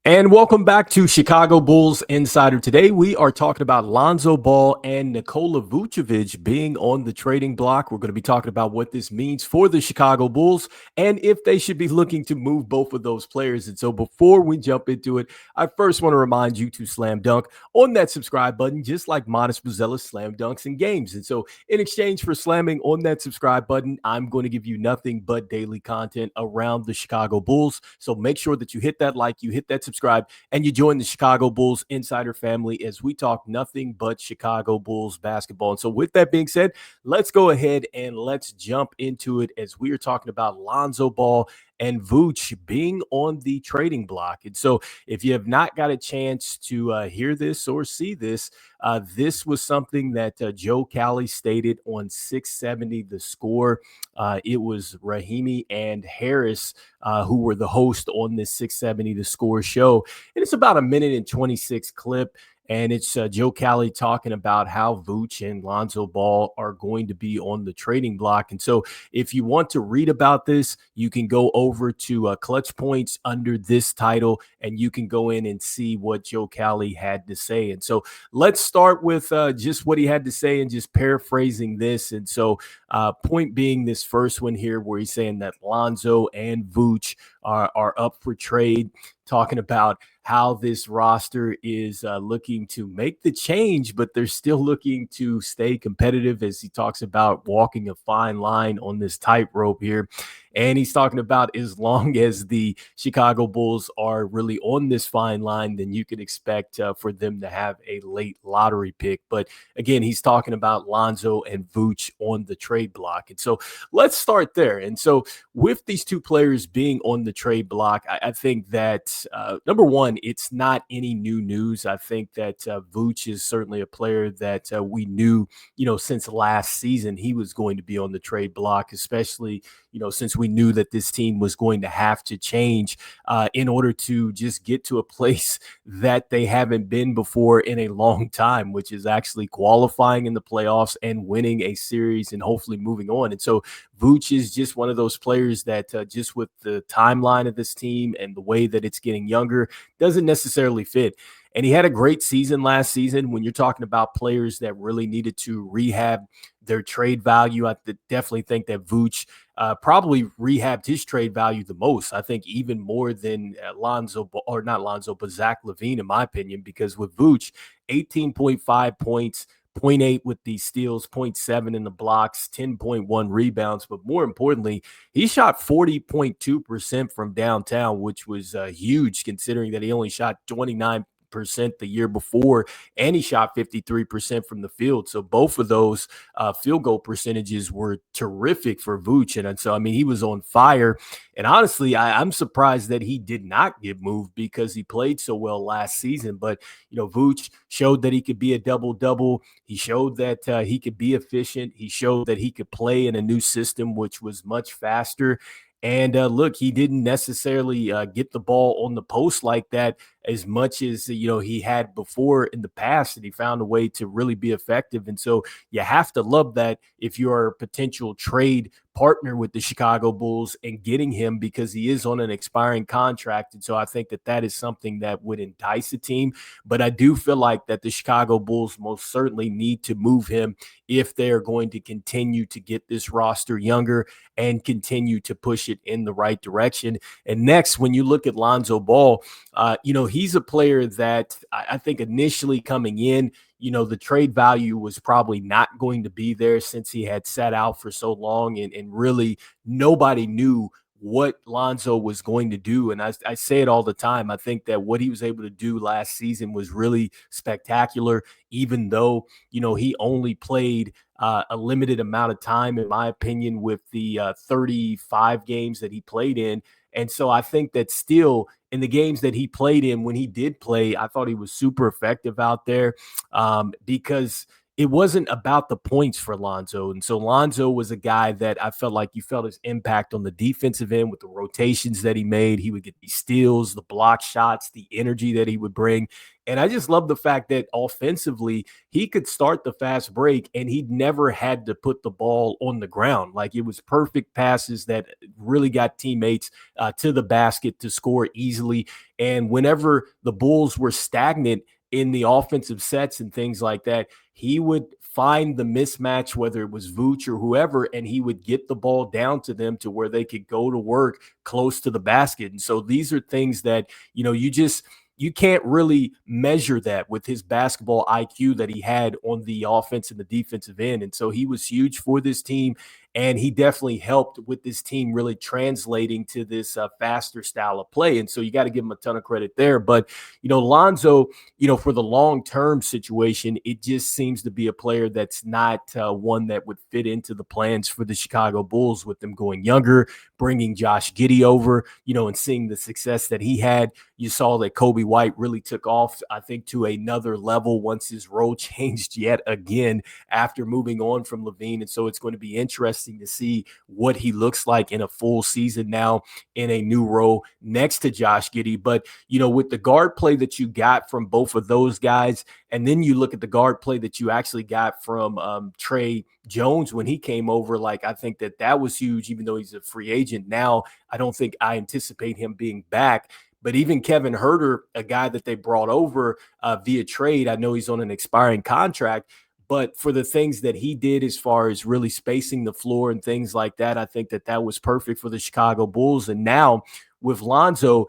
And welcome back to Chicago Bulls Insider. Today, we are talking about Lonzo Ball and Nikola Vucevic being on the trading block. We're going to be talking about what this means for the Chicago Bulls and if they should be looking to move both of those players. And so before we jump into it, I first want to remind you to slam dunk on that subscribe button, just like Modest Buzella's slam dunks in games. And so in exchange for slamming on that subscribe button, I'm going to give you nothing but daily content around the Chicago Bulls. So make sure that you hit that like, you hit that subscribe, and you join the Chicago Bulls Insider family as we talk nothing but Chicago Bulls basketball. And so with that being said, let's go ahead and let's jump into it as we are talking about Lonzo Ball and Vooch being on the trading block. And so if you have not got a chance to hear this or see this, this was something that Joe Cowley stated on 670 The Score. It was Rahimi and Harris who were the host on this 670 The Score show. And it's about a minute and 26 clip. And it's Joe Cowley talking about how Vooch and Lonzo Ball are going to be on the trading block. And so if you want to read about this, you can go over to Clutch Points under this title, and you can go in and see what Joe Cowley had to say. And so let's start with just what he had to say and just paraphrasing this. And so point being this first one here where he's saying that Lonzo and Vooch are up for trade, talking about how this roster is looking to make the change, but they're still looking to stay competitive as he talks about walking a fine line on this tightrope here. And he's talking about as long as the Chicago Bulls are really on this fine line, then you can expect for them to have a late lottery pick. But again, he's talking about Lonzo and Vooch on the trade block. And so let's start there. And so with these two players being on the trade block, I think that number one, it's not any new news. I think that Vooch is certainly a player that we knew, since last season he was going to be on the trade block, especially, since we knew that this team was going to have to change in order to just get to a place that they haven't been before in a long time, which is actually qualifying in the playoffs and winning a series and hopefully moving on. And so Vooch is just one of those players that just with the timeline of this team and the way that it's getting younger doesn't necessarily fit. And he had a great season last season. When you're talking about players that really needed to rehab their trade value, I definitely think that Vooch probably rehabbed his trade value the most. I think even more than Lonzo, or not Lonzo, but Zach LaVine, in my opinion, because with Vooch, 18.5 points, 0.8 with the steals, 0.7 in the blocks, 10.1 rebounds. But more importantly, he shot 40.2% from downtown, which was huge considering that he only shot 29% the year before, and he shot 53% from the field. So both of those field goal percentages were terrific for Vooch. And so, I mean, he was on fire. And honestly, I'm surprised that he did not get moved because he played so well last season. But, Vooch showed that he could be a double-double. He showed that he could be efficient. He showed that he could play in a new system, which was much faster. And look, he didn't necessarily get the ball on the post like that as much as, he had before in the past, and he found a way to really be effective. And so you have to love that if you're a potential trade partner with the Chicago Bulls and getting him, because he is on an expiring contract. And so I think that that is something that would entice a team. But I do feel like that the Chicago Bulls most certainly need to move him if they're going to continue to get this roster younger and continue to push it in the right direction. And next, when you look at Lonzo Ball, he's a player that I think initially coming in, the trade value was probably not going to be there since he had sat out for so long, and really nobody knew what Lonzo was going to do. And I say it all the time. I think that what he was able to do last season was really spectacular, even though, he only played a limited amount of time, in my opinion, with the 35 games that he played in. And so I think that still in the games that he played in, when he did play, I thought he was super effective out there because it wasn't about the points for Lonzo. And so Lonzo was a guy that I felt like you felt his impact on the defensive end with the rotations that he made. He would get these steals, the block shots, the energy that he would bring. And I just love the fact that offensively, he could start the fast break and he never had to put the ball on the ground. Like, it was perfect passes that really got teammates to the basket to score easily. And whenever the Bulls were stagnant in the offensive sets and things like that, he would find the mismatch, whether it was Vooch or whoever, and he would get the ball down to them to where they could go to work close to the basket. And so these are things that, you can't really measure that with his basketball IQ that he had on the offense and the defensive end. And so he was huge for this team. And he definitely helped with this team really translating to this faster style of play. And so you got to give him a ton of credit there. But, Lonzo, for the long-term situation, it just seems to be a player that's not one that would fit into the plans for the Chicago Bulls with them going younger, bringing Josh Giddey over, and seeing the success that he had. You saw that Coby White really took off, I think, to another level once his role changed yet again after moving on from Levine. And so it's going to be interesting to see what he looks like in a full season now in a new role next to Josh Giddey. But, with the guard play that you got from both of those guys, and then you look at the guard play that you actually got from Trey Jones when he came over, like, I think that was huge, even though he's a free agent now. I don't think I anticipate him being back. But even Kevin Huerter, a guy that they brought over via trade, I know he's on an expiring contract, but for the things that he did as far as really spacing the floor and things like that, I think that was perfect for the Chicago Bulls. And now with Lonzo,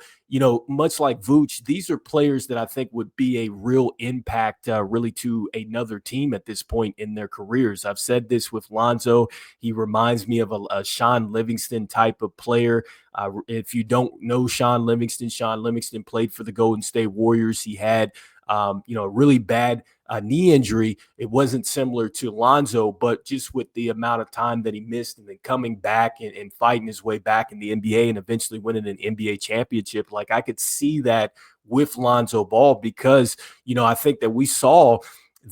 much like Vooch, these are players that I think would be a real impact really to another team at this point in their careers. I've said this with Lonzo. He reminds me of a Shaun Livingston type of player. If you don't know Shaun Livingston played for the Golden State Warriors. He had a really bad knee injury. It wasn't similar to Lonzo, but just with the amount of time that he missed and then coming back and fighting his way back in the NBA and eventually winning an NBA championship, like, I could see that with Lonzo Ball because, I think that we saw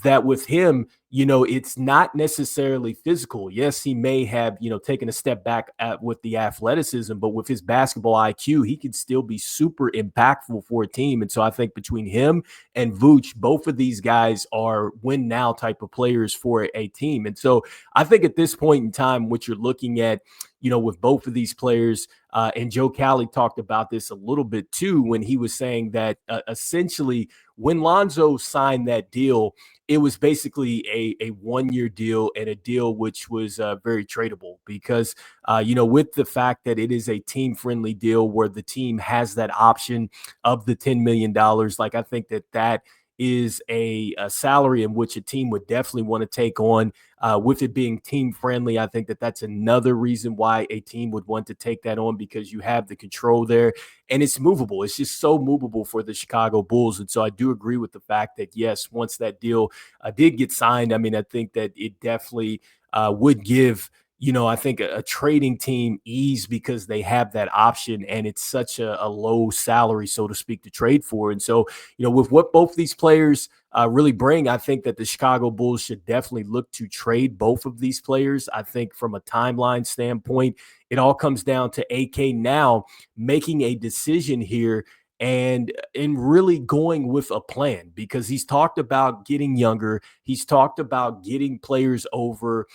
that with him, it's not necessarily physical. Yes, he may have, taken a step back with the athleticism, but with his basketball IQ, he could still be super impactful for a team. And so I think between him and Vooch, both of these guys are win now type of players for a team. And so I think at this point in time, what you're looking at, with both of these players, and Joe Cowley talked about this a little bit too, when he was saying that essentially when Lonzo signed that deal, it was basically a one-year deal and a deal which was very tradable because, with the fact that it is a team-friendly deal where the team has that option of the $10 million, like, I think that is a salary in which a team would definitely want to take on. With it being team friendly, I think that's another reason why a team would want to take that on because you have the control there and it's movable. It's just so movable for the Chicago Bulls. And so I do agree with the fact that, yes, once that deal did get signed, I mean, I think that it definitely would give I think a trading team ease because they have that option and it's such a low salary, so to speak, to trade for. And so, with what both these players really bring, I think that the Chicago Bulls should definitely look to trade both of these players. I think from a timeline standpoint, it all comes down to AK now making a decision here and really going with a plan because he's talked about getting younger. He's talked about getting players over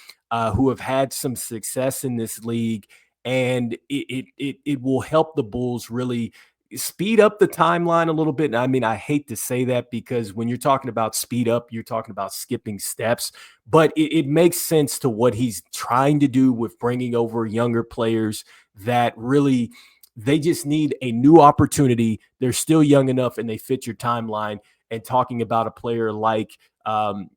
who have had some success in this league, and it will help the Bulls really speed up the timeline a little bit. And I mean, I hate to say that because when you're talking about speed up, you're talking about skipping steps, but it makes sense to what he's trying to do with bringing over younger players that really they just need a new opportunity. They're still young enough and they fit your timeline. And talking about a player like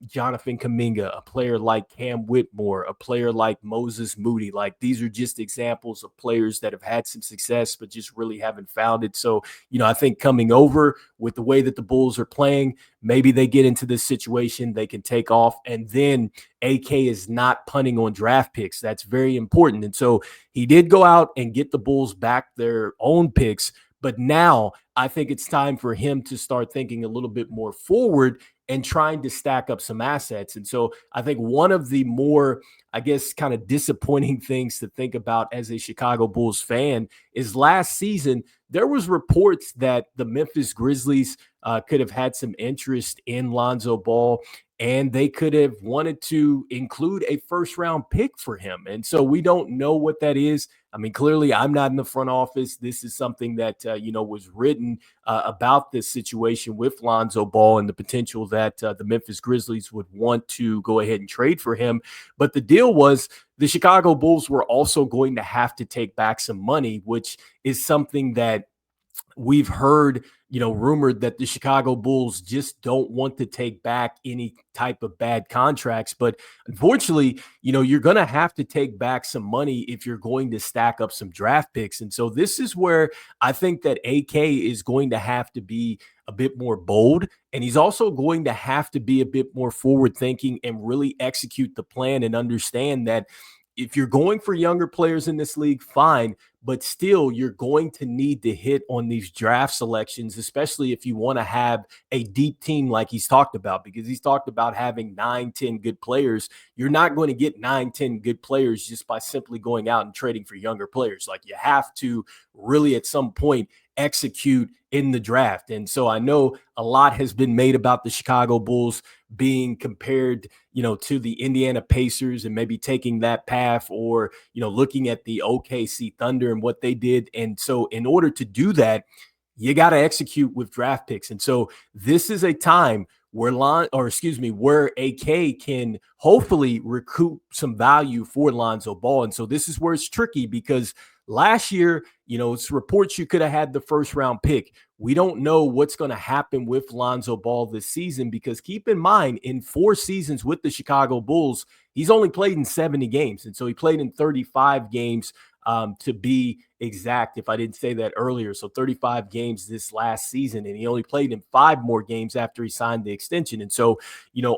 Jonathan Kuminga, a player like Cam Whitmore, a player like Moses Moody. Like these are just examples of players that have had some success, but just really haven't found it. So, I think coming over with the way that the Bulls are playing, maybe they get into this situation, they can take off. And then AK is not punting on draft picks. That's very important. And so he did go out and get the Bulls back their own picks. But now I think it's time for him to start thinking a little bit more forward and trying to stack up some assets. And so I think one of the more, I guess, kind of disappointing things to think about as a Chicago Bulls fan is last season, there was reports that the Memphis Grizzlies could have had some interest in Lonzo Ball, and they could have wanted to include a first round pick for him. And so we don't know what that is. I mean, clearly I'm not in the front office. This is something that, was written about this situation with Lonzo Ball and the potential that the Memphis Grizzlies would want to go ahead and trade for him. But the deal was the Chicago Bulls were also going to have to take back some money, which is something that we've heard, rumored that the Chicago Bulls just don't want to take back any type of bad contracts. But unfortunately, you're going to have to take back some money if you're going to stack up some draft picks. And so this is where I think that AK is going to have to be a bit more bold. And he's also going to have to be a bit more forward thinking and really execute the plan and understand that if you're going for younger players in this league, fine, but still you're going to need to hit on these draft selections, especially if you want to have a deep team like he's talked about, because he's talked about having 9-10 good players. You're not going to get 9-10 good players just by simply going out and trading for younger players. Like, you have to really at some point execute in the draft. And so I know a lot has been made about the Chicago Bulls being compared, to the Indiana Pacers and maybe taking that path, or, looking at the OKC Thunder and what they did. And so in order to do that, you got to execute with draft picks. And so this is a time where where AK can hopefully recoup some value for Lonzo Ball. And so this is where it's tricky, because last year, it's reports you could have had the first round pick. We don't know what's going to happen with Lonzo Ball this season, because keep in mind, in 4 seasons with the Chicago Bulls, he's only played in 70 games. And so he played in 35 games to be exact, if I didn't say that earlier. So 35 games this last season, and he only played in 5 more games after he signed the extension. And so,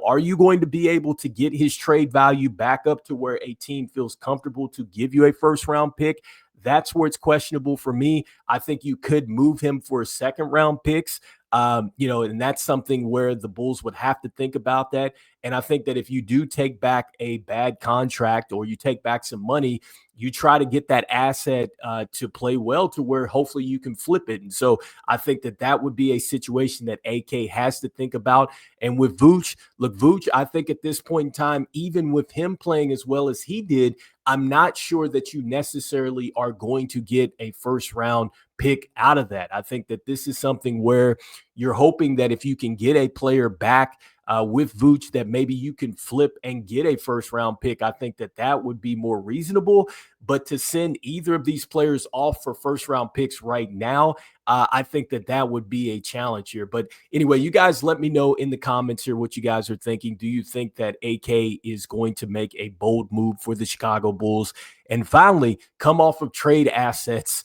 are you going to be able to get his trade value back up to where a team feels comfortable to give you a first round pick? That's where it's questionable for me. I think you could move him for second round picks, and that's something where the Bulls would have to think about that. And I think that if you do take back a bad contract, or you take back some money, you try to get that asset to play well to where hopefully you can flip it. And so I think that would be a situation that AK has to think about. And with Vooch, I think at this point in time, even with him playing as well as he did, I'm not sure that you necessarily are going to get a first round pick out of that. I think that this is something where you're hoping that if you can get a player back with Vooch, that maybe you can flip and get a first round pick. I think that would be more reasonable. But to send either of these players off for first round picks right now, I think that would be a challenge here. But anyway, you guys let me know in the comments here what you guys are thinking. Do you think that AK is going to make a bold move for the Chicago Bulls and finally come off of trade assets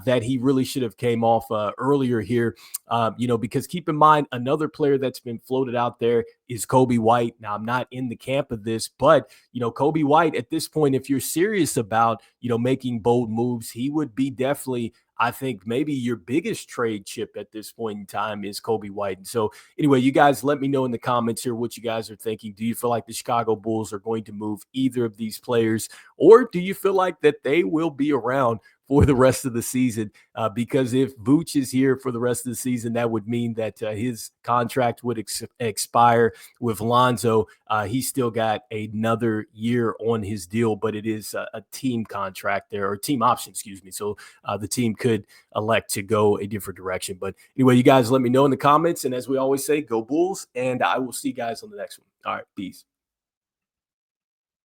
that he really should have came off earlier here? Because keep in mind, another player that's been floated out there is Coby White. Now, I'm not in the camp of this, but, Coby White at this point, if you're serious about, making bold moves, he would be definitely, I think, maybe your biggest trade chip at this point in time is Coby White. And so anyway, you guys let me know in the comments here what you guys are thinking. Do you feel like the Chicago Bulls are going to move either of these players, or do you feel like that they will be around for the rest of the season? Because if Vooch is here for the rest of the season, that would mean that his contract would expire. With Lonzo, he's still got another year on his deal, but it is a team contract there, or team option, excuse me. So the team could elect to go a different direction. But anyway, you guys let me know in the comments. And as we always say, go Bulls, and I will see you guys on the next one. All right, peace.